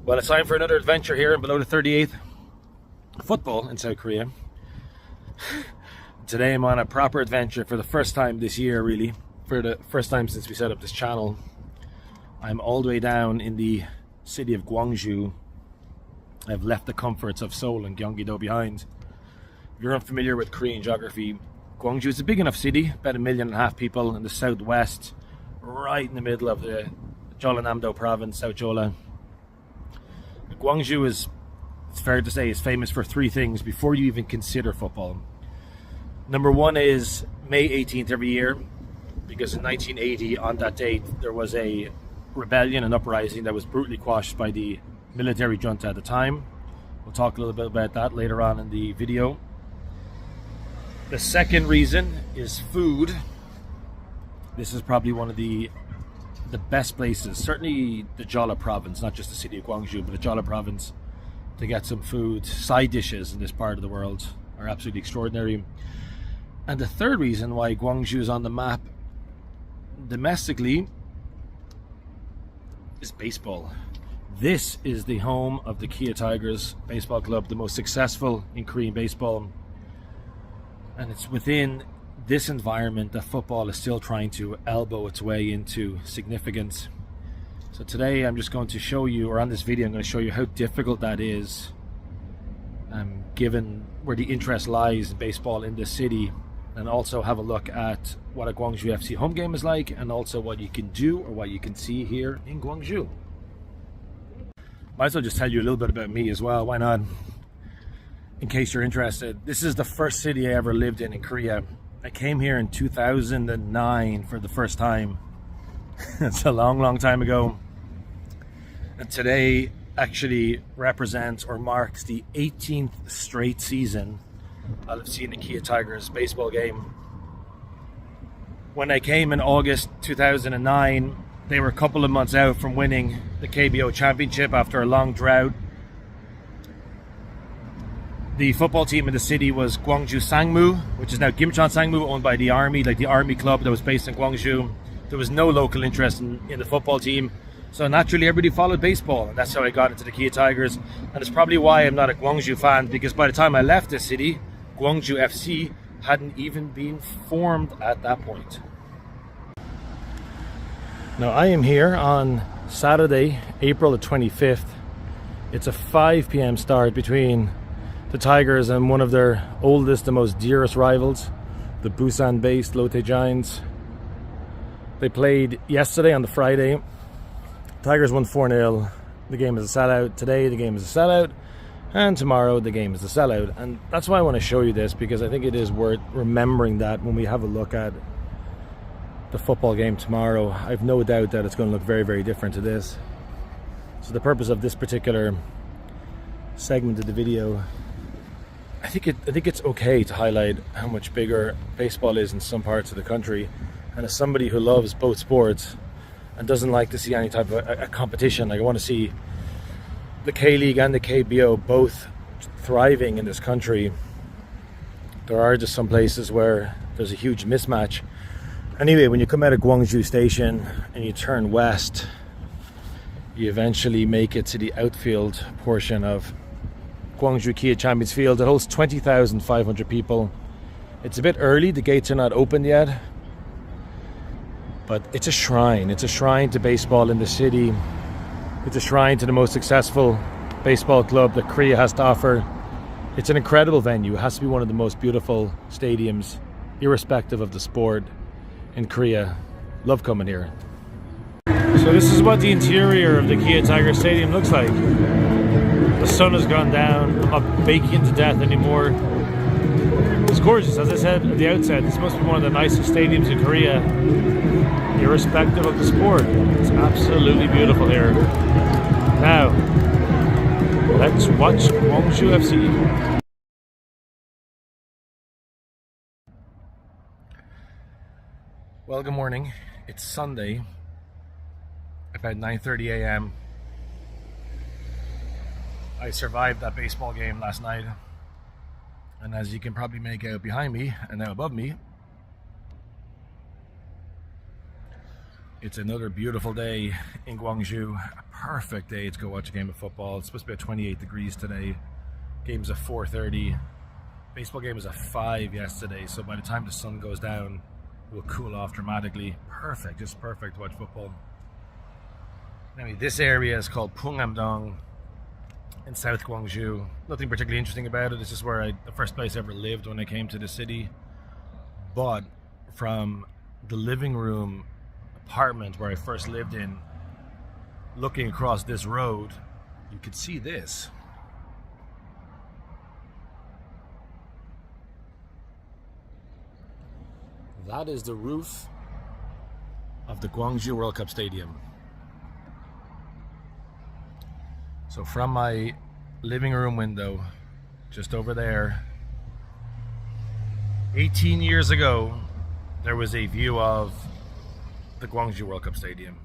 Well, it's time for another adventure here in below the 38th football in South Korea. Today I'm on a proper adventure for the first time this year, really. For the first time since we set up this channel. I'm all the way down in the city of Gwangju. I've left the comforts of Seoul and Gyeonggi-do behind. If you're unfamiliar with Korean geography, Gwangju is a big enough city, about 1.5 million people in the southwest, right in the middle of the Jeollanam-do province, South Jeolla. Gwangju is, it's fair to say, is famous for three things before you even consider football. Number one is May 18th every year, because in 1980, on that date, there was a rebellion and uprising that was brutally quashed by the military junta at the time. We'll talk a little bit about that later on in the video. The second reason is food. This is probably one of the best places, certainly the Jeolla province, not just the city of Gwangju, but the Jeolla province, to get some food. Side dishes in this part of the world are absolutely extraordinary. And the third reason why Gwangju is on the map domestically is baseball. This is the home of the Kia Tigers baseball club, the most successful in Korean baseball. And it's within this environment that football is still trying to elbow its way into significance. So today I'm just going to show you, or on this video I'm going to show you how difficult that is, given where the interest lies in baseball in this city, and also have a look at what a Gwangju FC home game is like, and also what you can do or what you can see here in Gwangju. Might as well just tell you a little bit about me as well, why not? In case you're interested, this is the first city I ever lived in Korea. I came here in 2009 for the first time. It's a long time ago. And today actually represents or marks the 18th straight season I'll have seen the Kia Tigers baseball game. When I came in August 2009, they were a couple of months out from winning the KBO championship after a long drought. The football team in the city was Gwangju Sangmu, which is now Gimcheon Sangmu, owned by the army, like the army club that was based in Gwangju. There was no local interest in the football team, so naturally everybody followed baseball, and that's how I got into the Kia Tigers. And it's probably why I'm not a Gwangju fan, because by the time I left this city, Gwangju FC hadn't even been formed at that point. Now I am here on Saturday, April the 25th. It's a 5 p.m. start between the Tigers and one of their oldest and most dearest rivals, the Busan-based Lotte Giants. They played yesterday on the Friday. Tigers won 4-0. The game is a sellout. Today the game is a sellout. And tomorrow the game is a sellout. And that's why I want to show you this, because I think it is worth remembering that when we have a look at the football game tomorrow. I've no doubt that it's going to look very different to this. So the purpose of this particular segment of the video, I think it's okay to highlight how much bigger baseball is in some parts of the country. And as somebody who loves both sports and doesn't like to see any type of a competition, like I want to see the K-League and the KBO both thriving in this country, there are just some places where there's a huge mismatch. Anyway, when you come out of Gwangju Station and you turn west, you eventually make it to the outfield portion of Gwangju Kia Champions Field. It holds 20,500 people. It's a bit early, the gates are not open yet, but it's a shrine. It's a shrine to baseball in the city. It's a shrine to the most successful baseball club that Korea has to offer. It's an incredible venue. It has to be one of the most beautiful stadiums, irrespective of the sport, in Korea. Love coming here. So this is what the interior of the Kia Tiger Stadium looks like. The sun has gone down. I'm not baking to death anymore. It's gorgeous. As I said at the outset, this must be one of the nicest stadiums in Korea, irrespective of the sport. It's absolutely beautiful here. Now, let's watch Gwangju FC. Well, good morning. It's Sunday, about 9:30 a.m. I survived that baseball game last night, and as you can probably make out behind me and now above me, it's another beautiful day in Gwangju. A Perfect day to go watch a game of football. It's supposed to be at 28 degrees today. Game's at 4:30. Baseball game was at 5 yesterday, so by the time the sun goes down, it will cool off dramatically. Perfect, just perfect to watch football. Anyway, this area is called Pungamdong in South Gwangju. Nothing particularly interesting about it. It's just where the first place I ever lived when I came to the city. But from the living room apartment where I first lived in, looking across this road, you could see this. That is the roof of the Gwangju World Cup Stadium. So from my living room window, just over there, 18 years ago, there was a view of the Gwangju World Cup Stadium.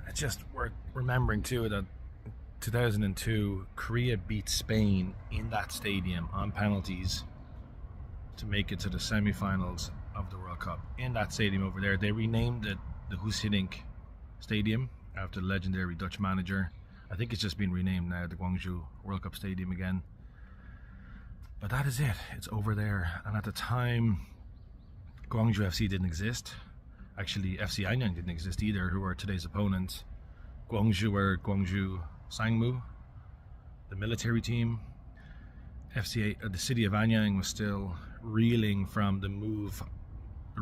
It's just worth remembering too that 2002, Korea beat Spain in that stadium on penalties to make it to the semi-finals of the World Cup. In that stadium over there, they renamed it the Husinink Stadium after the legendary Dutch manager. I think it's just been renamed now, the Gwangju World Cup Stadium again. But that is it, it's over there. And at the time, Gwangju FC didn't exist. Actually, FC Anyang didn't exist either, who are today's opponents. Gwangju were Gwangju Sangmu, the military team. The city of Anyang was still reeling from the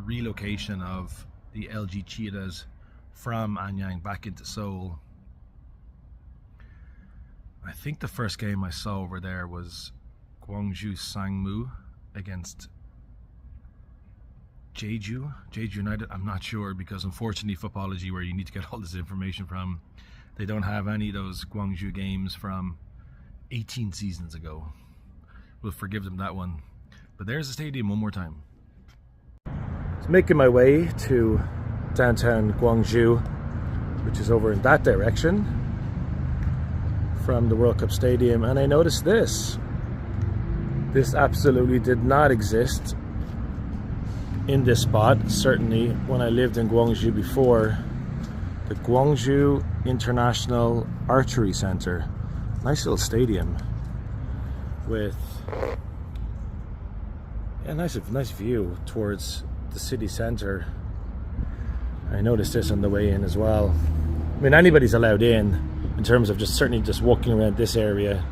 relocation of the LG Cheetahs from Anyang back into Seoul. I think the first game I saw over there was Gwangju Sangmu against Jeju United. I'm not sure, because unfortunately Footballogy, where you need to get all this information from, they don't have any of those Gwangju games from 18 seasons ago. We'll forgive them that one. But there's the stadium one more time. So making my way to downtown Gwangju, which is over in that direction from the World Cup Stadium, and I noticed this. This absolutely did not exist in this spot, certainly when I lived in Gwangju before. The Gwangju International Archery Center. Nice little stadium with a nice view towards the city center. I noticed this on the way in as well. I mean, anybody's allowed in terms of certainly just walking around this area.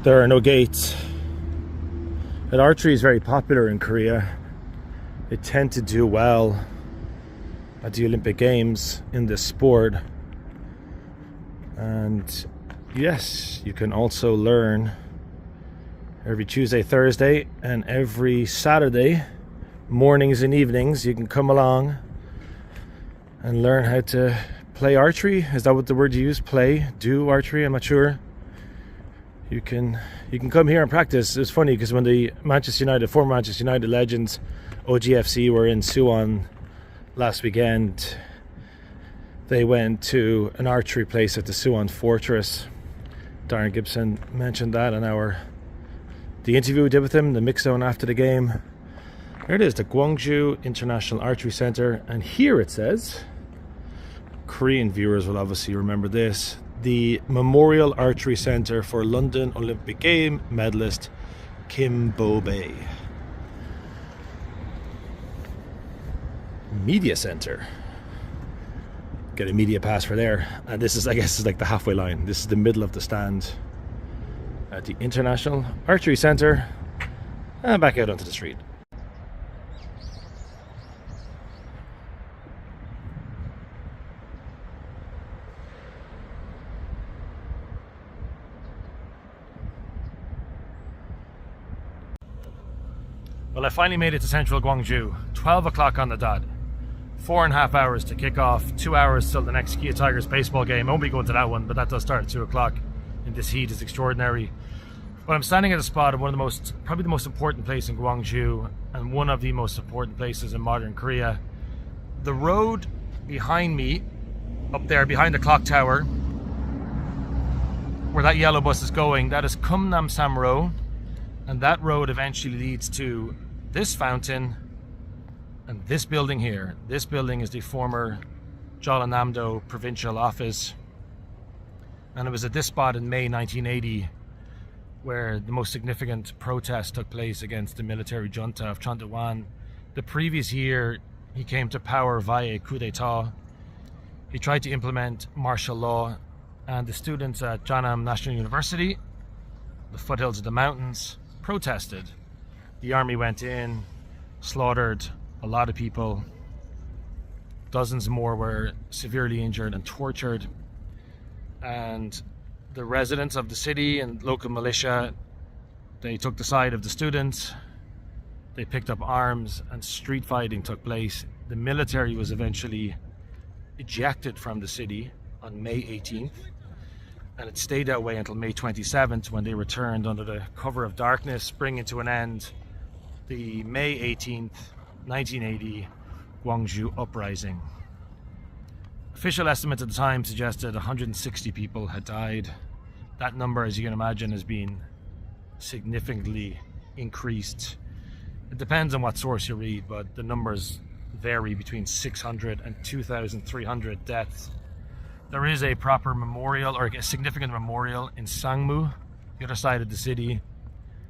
There are no gates. And archery is very popular in Korea. They tend to do well at the Olympic Games in this sport. And yes, you can also learn every Tuesday, Thursday, and every Saturday mornings and evenings. You can come along and learn how to play archery. Is that what the word you use? Do archery? I'm not sure. You can come here and practice. It's funny because when the former Manchester United legends, OGFC, were in Suwon last weekend, they went to an archery place at the Suwon Fortress. Darren Gibson mentioned that in the interview we did with him, the mix zone after the game. There it is, the Gwangju International Archery Center, and here it says, Korean viewers will obviously remember this, the Memorial Archery Center for London Olympic Game medalist Kim Bo-bae. Media Center. Get a media pass for there. And this is, I guess, is like the halfway line. This is the middle of the stand at the International Archery Center. And back out onto the street. Well, I finally made it to central Gwangju. 12 o'clock on the dot. 4.5 hours to kick off. 2 hours till the next Kia Tigers baseball game. I won't be going to that one, but that does start at 2 o'clock. In this heat is extraordinary. But I'm standing at a spot of probably the most important place in Gwangju, and one of the most important places in modern Korea. The road behind me, up there behind the clock tower, where that yellow bus is going, that is Kumnam Samro, and that road eventually leads to this fountain and this building here. This building is the former Jeollanam-do provincial office. And it was at this spot in May 1980 where the most significant protest took place against the military junta of Chon Do-wan. The previous year, he came to power via a coup d'etat. He tried to implement martial law, and the students at Jeonnam National University, the foothills of the mountains, protested. The army went in, slaughtered a lot of people. Dozens more were severely injured and tortured. And the residents of the city and local militia, they took the side of the students. They picked up arms and street fighting took place. The military was eventually ejected from the city on May 18th, and it stayed that way until May 27th, when they returned under the cover of darkness, bringing to an end the May 18th, 1980 Gwangju uprising. Official estimates at the time suggested 160 people had died. That number, as you can imagine, has been significantly increased. It depends on what source you read, but the numbers vary between 600 and 2,300 deaths. There is a proper memorial, or a significant memorial, in Sangmu, the other side of the city,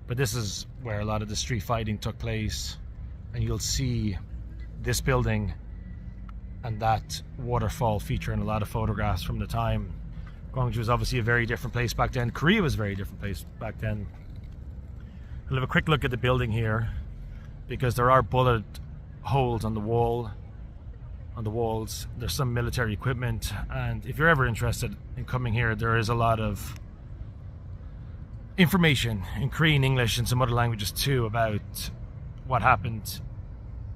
but this is where a lot of the street fighting took place, and you'll see this building and that waterfall feature in a lot of photographs from the time. Gwangju was obviously a very different place back then. Korea was a very different place back then. We'll have a quick look at the building here, because there are bullet holes on the walls. There's some military equipment, and if you're ever interested in coming here, there is a lot of information in Korean, English, and some other languages too about what happened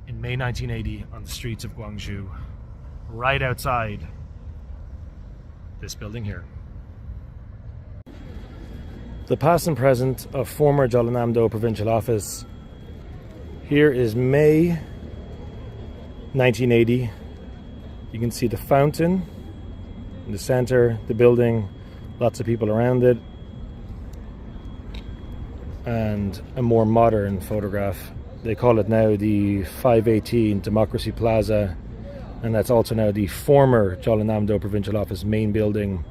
in May 1980 on the streets of Gwangju, right outside this building here. The past and present of former Jeollanam-do provincial office. Here is May 1980. You can see the fountain in the center, the building, lots of people around it, and a more modern photograph. They call it now the 518 Democracy Plaza, and that's also now the former Jeollanam-do provincial office main building.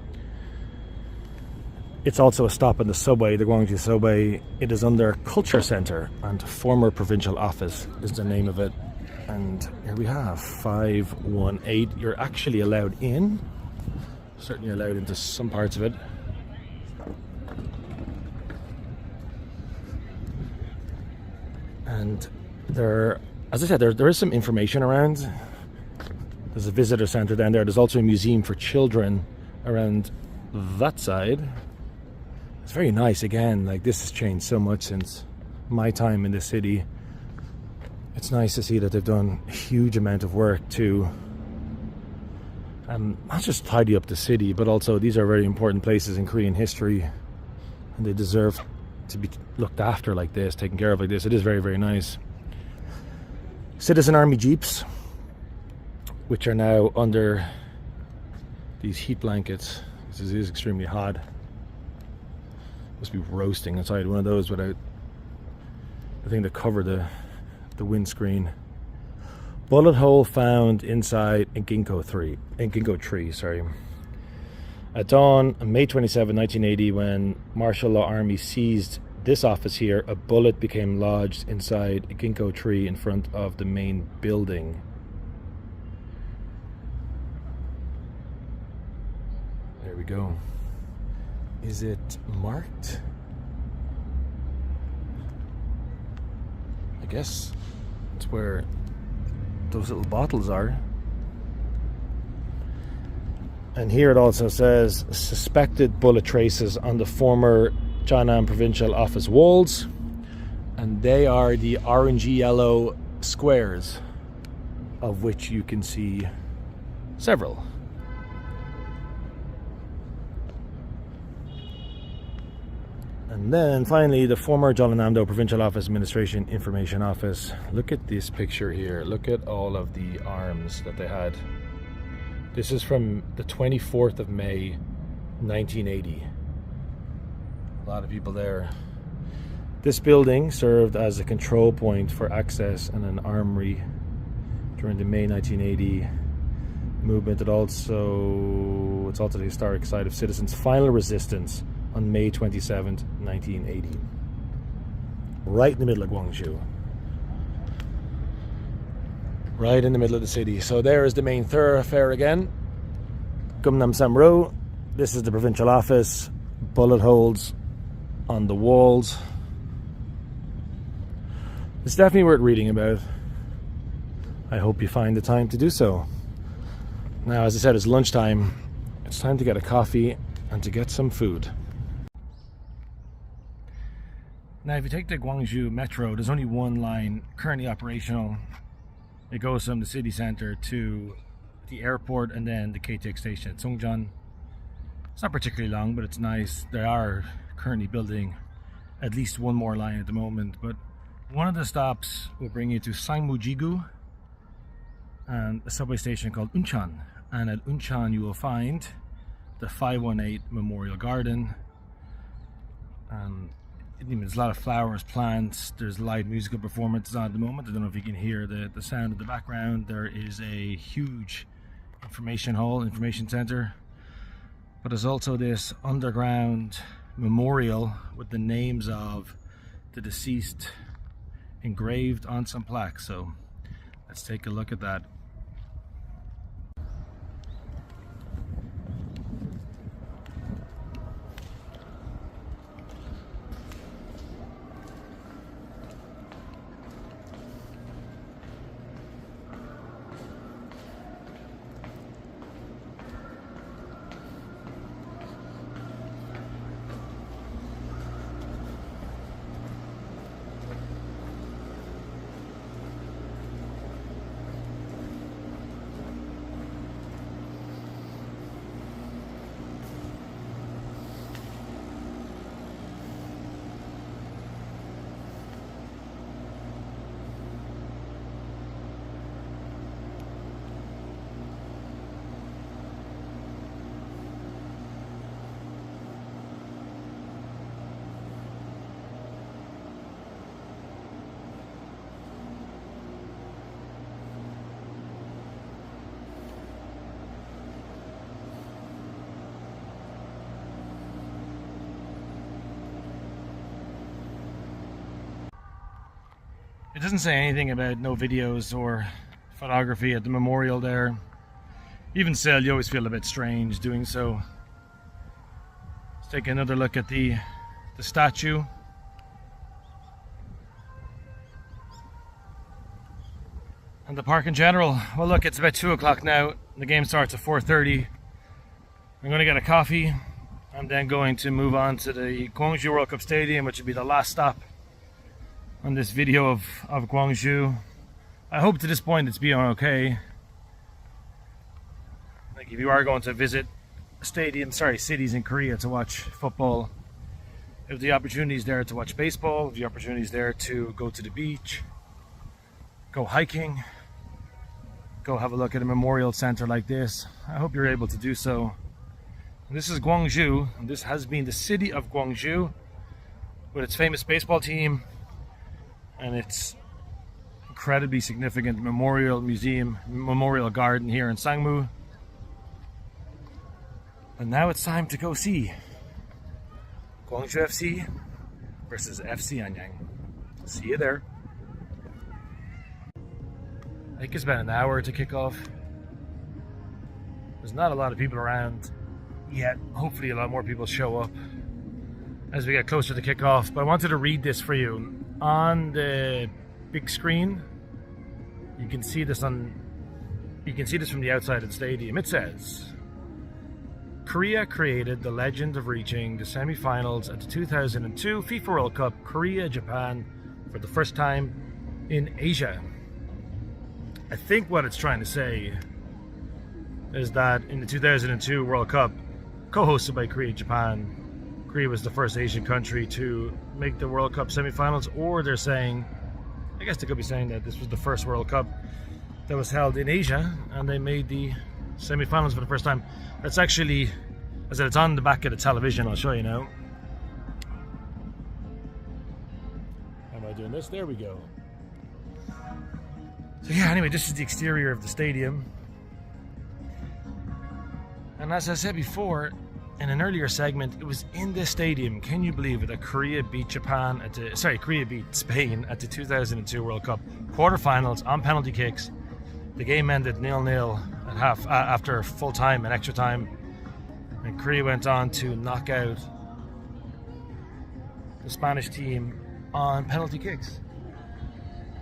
It's also a stop on the subway, the Gwangju subway. It is under Culture Center, and former provincial office is the name of it. And here we have 518. You're actually allowed in, certainly allowed into some parts of it. And there, as I said, there is some information around. There's a visitor center down there. There's also a museum for children around that side. It's very nice. Again, like, this has changed so much since my time in the city. It's nice to see that they've done a huge amount of work to not just tidy up the city, but also these are very important places in Korean history, and they deserve to be looked after like this, taken care of like this. It is very, very nice. Citizen Army Jeeps, which are now under these heat blankets. This is extremely hot. Must be roasting inside one of those without the thing to cover the windscreen. Bullet hole found inside a ginkgo tree. At dawn on May 27, 1980, when martial law army seized this office here, a bullet became lodged inside a ginkgo tree in front of the main building. There we go. Is it marked? I guess it's where those little bottles are. And here it also says suspected bullet traces on the former Jeonnam provincial office walls, and they are the orangey yellow squares, of which you can see several. And then finally, the former Jeollanam-do Provincial Office Administration Information Office. Look at this picture here. Look at all of the arms that they had. This is from the 24th of May, 1980. A lot of people there. This building served as a control point for access and an armory during the May 1980 movement. It's also the historic site of citizens' final resistance on May 27th, 1980. Right in the middle of Gwangju. Right in the middle of the city. So there is the main thoroughfare again. Gumnam Samro. This is the provincial office. Bullet holes on the walls. It's definitely worth reading about. I hope you find the time to do so. Now, as I said, it's lunchtime. It's time to get a coffee and to get some food. Now, if you take the Gwangju Metro, there's only one line currently operational. It goes from the city center to the airport and then the KTX station at Songjan. It's not particularly long, but it's nice. They are currently building at least one more line at the moment, but one of the stops will bring you to Sangmu-jigu and a subway station called Unchan. And at Unchan you will find the 518 Memorial Garden. There's a lot of flowers, plants. There's live musical performances on at the moment. I don't know if you can hear the sound in the background. There is a huge information center. But there's also this underground memorial with the names of the deceased engraved on some plaques. So let's take a look at that. It doesn't say anything about no videos or photography at the memorial there. Even still, you always feel a bit strange doing so. Let's take another look at the statue. And the park in general. Well, look, it's about 2 o'clock now. The game starts at 4:30. I'm going to get a coffee. I'm then going to move on to the Gwangju World Cup Stadium, which will be the last stop on this video of Gwangju. I hope to this point it's been okay. Like, if you are going to visit cities in Korea to watch football, if the opportunity is there to watch baseball, if the opportunity is there to go to the beach, go hiking, go have a look at a memorial center like this, I hope you're able to do so. And this is Gwangju, and this has been the city of Gwangju with its famous baseball team and its incredibly significant memorial garden here in Sangmu. And now it's time to go see Gwangju FC versus FC Anyang. See you there. I think it's about an hour to kick off. There's not a lot of people around yet. Hopefully a lot more people show up as we get closer to kickoff. But I wanted to read this for you. On the big screen, you can see this from the outside of the stadium. It says, Korea created the legend of reaching the semi-finals at the 2002 FIFA World Cup, Korea-Japan, for the first time in Asia. I think what it's trying to say is that in the 2002 World Cup, co-hosted by Korea-Japan, Korea was the first Asian country to make the World Cup semi-finals, or they're saying, I guess they could be saying that this was the first World Cup that was held in Asia and they made the semi-finals for the first time. That's actually, I said, it's on the back of the television. I'll show you now. How am I doing this? There we go. So yeah, anyway, this is the exterior of the stadium. And as I said before, in an earlier segment, it was in this stadium, can you believe it, that Korea beat Korea beat Spain at the 2002 World Cup quarterfinals on penalty kicks. The game ended 0-0 at half after full time and extra time, and Korea went on to knock out the Spanish team on penalty kicks.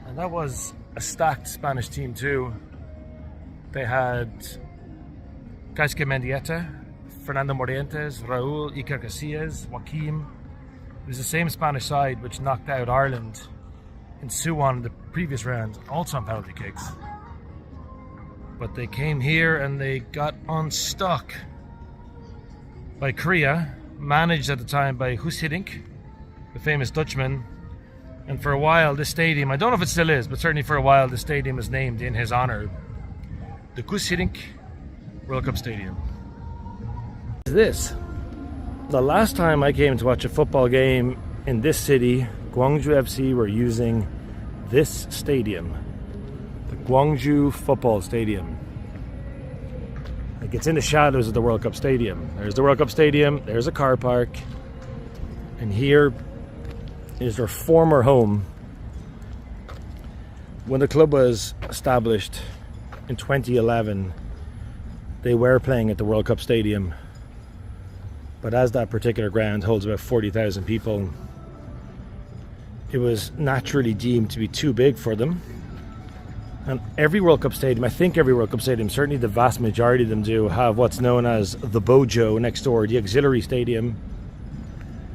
And that was a stacked Spanish team too. They had Gaisca Mendieta, Fernando Morientes, Raúl, Iker Casillas, Joaquim. It was the same Spanish side which knocked out Ireland in Suwon in the previous round, also on penalty kicks. But they came here and they got unstuck by Korea, managed at the time by Guus Hiddink, the famous Dutchman. And for a while, this stadium, I don't know if it still is, but certainly for a while, the stadium was named in his honor, the Guus Hiddink World Cup Stadium. This, the last time I came to watch a football game in this city, Gwangju FC were using this stadium, the Gwangju Football Stadium. Like, it's in the shadows of the World Cup Stadium. There's the World Cup Stadium, there's a car park, and here is their former home. When the club was established in 2011, they were playing at the World Cup Stadium, but as that particular ground holds about 40,000 people, it was naturally deemed to be too big for them. And every World Cup stadium, I think every World Cup stadium, certainly the vast majority of them do, have what's known as the Bojo next door, the auxiliary stadium.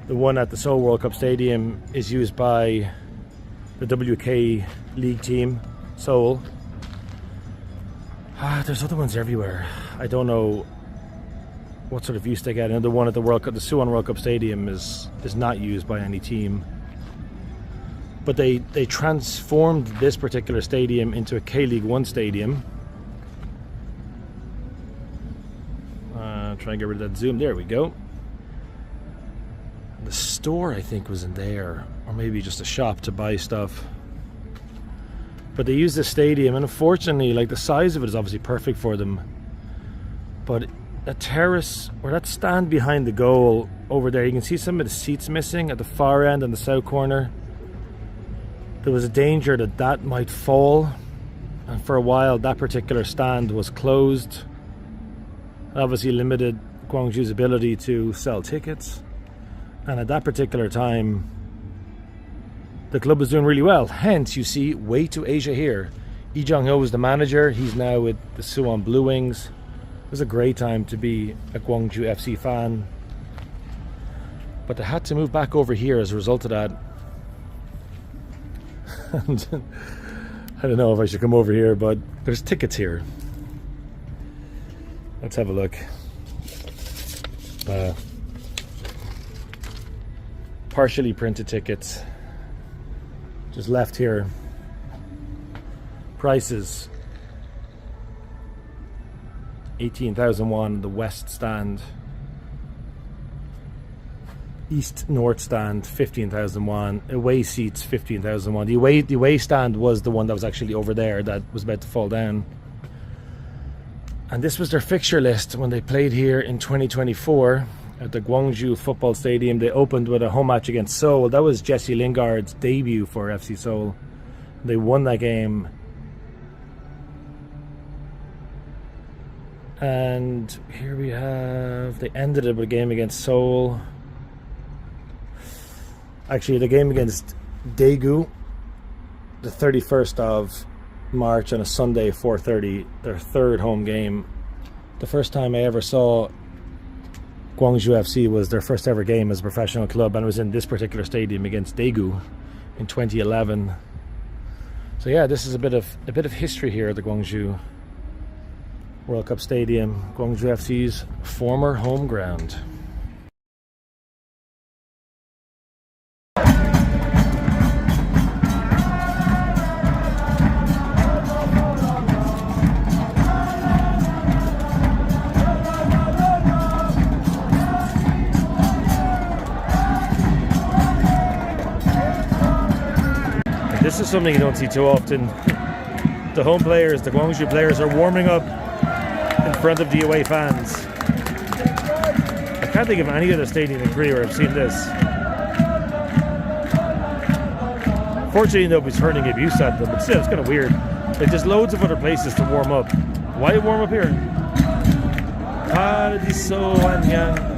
The one at the Seoul World Cup Stadium is used by the WK League team, Seoul. There's other ones everywhere. I don't know what sort of use they get. And the one at the World Cup, the Suwon World Cup Stadium, is not used by any team. But they transformed this particular stadium into a K-League 1 stadium. Try and get rid of that zoom. There we go. The store, I think, was in there, or maybe just a shop to buy stuff. But they use this stadium, and unfortunately, like, the size of it is obviously perfect for them. But that terrace, or that stand behind the goal over there, you can see some of the seats missing at the far end and the south corner. There was a danger that that might fall, and for a while that particular stand was closed. It obviously limited Gwangju's ability to sell tickets. And at that particular time, the club was doing really well. Hence, you see, way to Asia here. Lee Jong-ho was the manager. He's now with the Suwon Blue Wings. It was a great time to be a Gwangju FC fan. But they had to move back over here as a result of that. And I don't know if I should come over here, but there's tickets here. Let's have a look. Partially printed tickets, just left here. Prices: 18,000 won the west stand, east north stand 15,000 won, away seats 15,000 won. The away stand was the one that was actually over there that was about to fall down. And this was their fixture list when they played here in 2024 at the Gwangju Football Stadium. They opened with a home match against Seoul. That was Jesse Lingard's debut for FC Seoul. They won that game. And here we have, they ended it with a game against Seoul. Actually, the game against Daegu, the 31st of March on a Sunday, 4:30, their third home game. The first time I ever saw Gwangju FC was their first ever game as a professional club, and it was in this particular stadium against Daegu in 2011. So yeah, this is a bit of history here at the Gwangju World Cup Stadium, Gwangju FC's former home ground. This is something you don't see too often. The home players, the Gwangju players, are warming up in front of the away fans. can't think of any other stadium in Korea where I've seen this. Fortunately, nobody's hurling abuse at them, but still, it's kind of weird. Like, there's loads of other places to warm up. Why warm up here? Paradiso Anyang.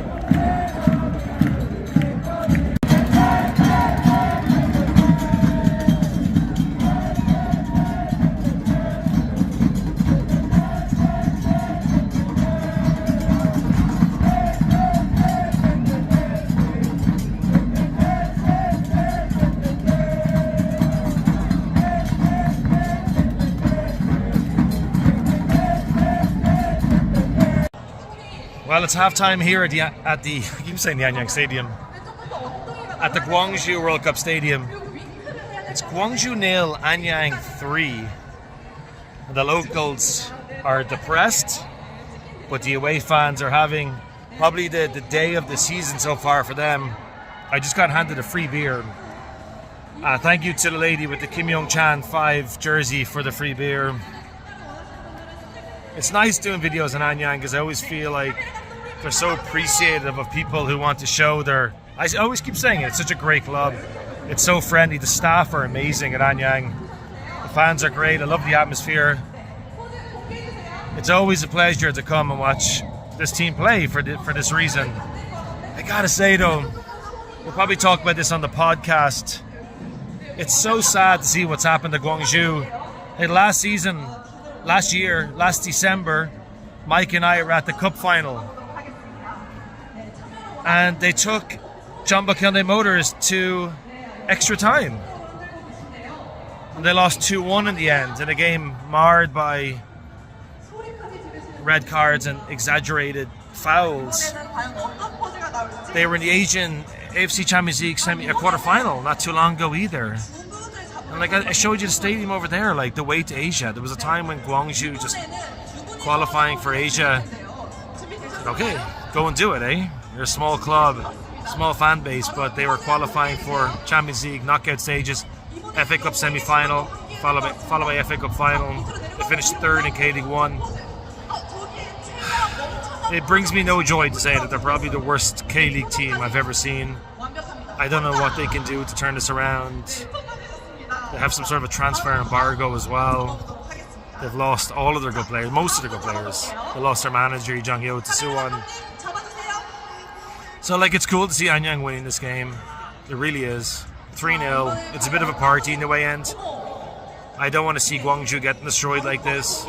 Well, it's halftime here at the I keep saying the Anyang Stadium, at the Gwangju World Cup Stadium. It's Gwangju 0, Anyang 3. The locals are depressed, but the away fans are having probably the day of the season so far for them. I just got handed a free beer. Thank you to the lady with the Kim Yong-chan 5 jersey for the free beer. It's nice doing videos on Anyang because I always feel like they're so appreciative of people who want to show their... I always keep saying it, it's such a great club. It's so friendly. The staff are amazing at Anyang. The fans are great. I love the atmosphere. It's always a pleasure to come and watch this team play for this reason. I gotta say though, we'll probably talk about this on the podcast. It's so sad to see what's happened to Gwangju. Hey, last December, Mike and I were at the cup final, and they took Jeonbuk Hyundai Motors to extra time, and they lost 2-1 in the end in a game marred by red cards and exaggerated fouls. They were in the Asian AFC Champions League quarter-final not too long ago either. And like I showed you the stadium over there, like the way to Asia. There was a time when Gwangju just qualifying for Asia. Said, okay, go and do it, eh? You're a small club, small fan base, but they were qualifying for Champions League knockout stages, FA Cup semi-final, followed by FA Cup final. They finished third in K-League 1. It brings me no joy to say that they're probably the worst K-League team I've ever seen. I don't know what they can do to turn this around. They have some sort of a transfer embargo as well. They've lost all of their good players, most of their good players. They lost their manager, Jang Yo, to Suwon. So, like, it's cool to see Anyang winning this game. It really is. 3-0. It's a bit of a party in the way end. I don't want to see Gwangju getting destroyed like this.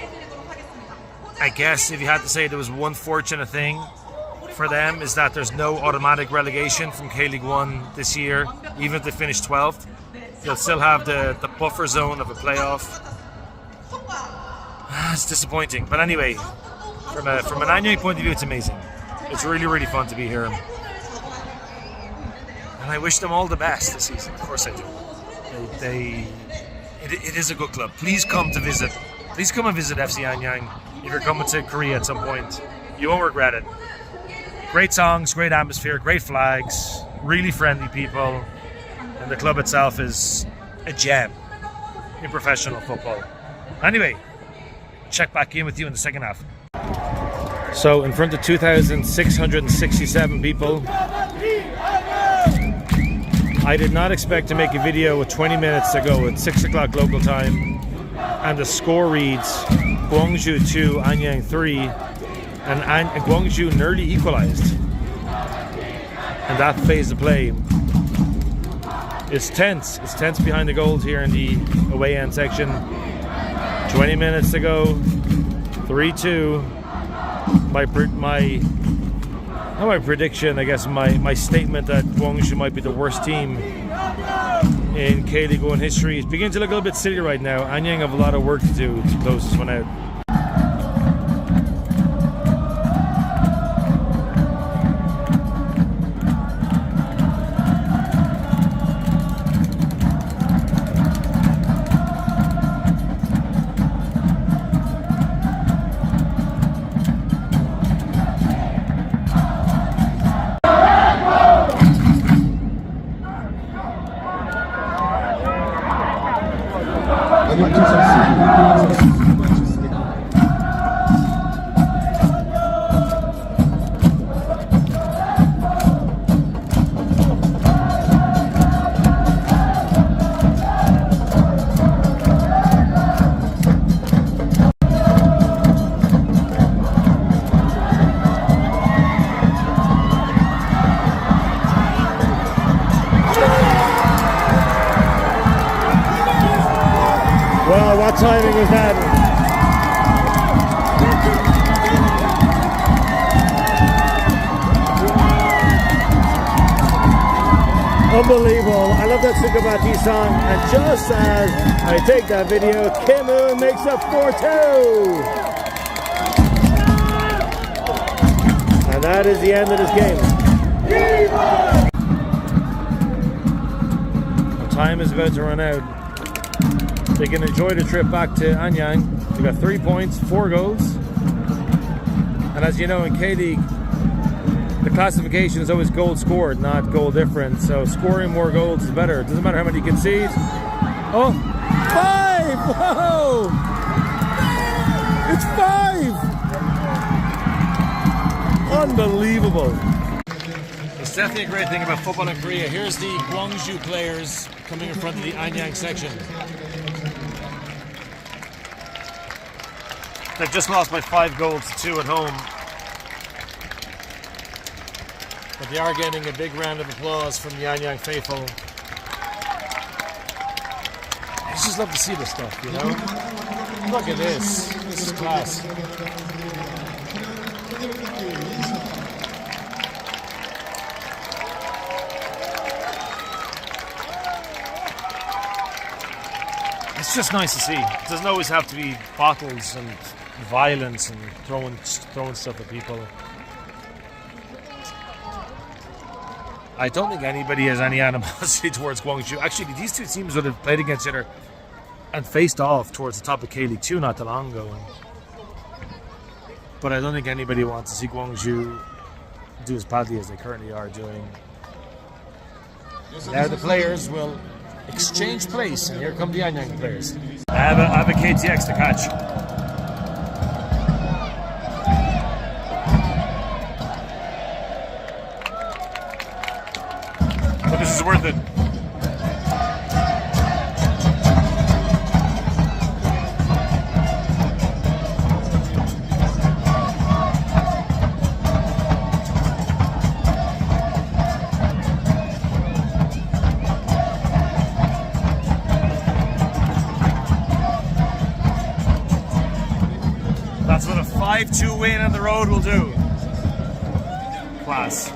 I guess if you had to say there was one fortunate thing for them is that there's no automatic relegation from K-League 1 this year. Even if they finish 12th, they'll still have the buffer zone of a playoff. It's disappointing. But anyway, from an Anyang point of view, it's amazing. It's really, really fun to be here. And I wish them all the best this season. Of course I do. It is a good club. Please come to visit. Please come and visit FC Anyang if you're coming to Korea at some point. You won't regret it. Great songs, great atmosphere, great flags, really friendly people, and the club itself is a gem in professional football. Anyway, check back in with you in the second half. So in front of 2,667 people, I did not expect to make a video with 20 minutes to go at 6 o'clock local time, and the score reads Gwangju 2, Anyang 3, and Gwangju nearly equalized. And that phase of play, it's tense. It's tense behind the goals here in the away end section. 20 minutes to go, 3-2. My prediction, I guess, my statement that Gwangju might be the worst team in K-League 1 history is beginning to look a little bit silly right now. Anyang have a lot of work to do to close this one out. timing was that? Unbelievable. I love that Sukabati song. And just as I take that video, Kim Moon makes up 4-2. And that is the end of this game. Our time is about to run out. They can enjoy the trip back to Anyang. They got 3 points, 4 goals. And as you know, in K-League, the classification is always goal scored, not goal difference. So scoring more goals is better. It doesn't matter how many you concede. Oh, 5! Whoa! It's 5! Unbelievable. It's definitely a great thing about football in Korea. Here's the Gwangju players coming in front of the Anyang section. They've just lost by 5 goals to 2 at home. But they are getting a big round of applause from the Anyang faithful. I just love to see this stuff, you know? Look at this. This is class. It's just nice to see. It doesn't always have to be bottles and violence and throwing stuff at people. I don't think anybody has any animosity towards Gwangju. Actually, these two teams would have played against each other and faced off towards the top of K-League 2 not that long ago. But I don't think anybody wants to see Gwangju do as badly as they currently are doing. Now the players will exchange place, and here come the Anyang players. I have a KTX to catch. But this is worth it. That's what a 5-2 win on the road will do. Class.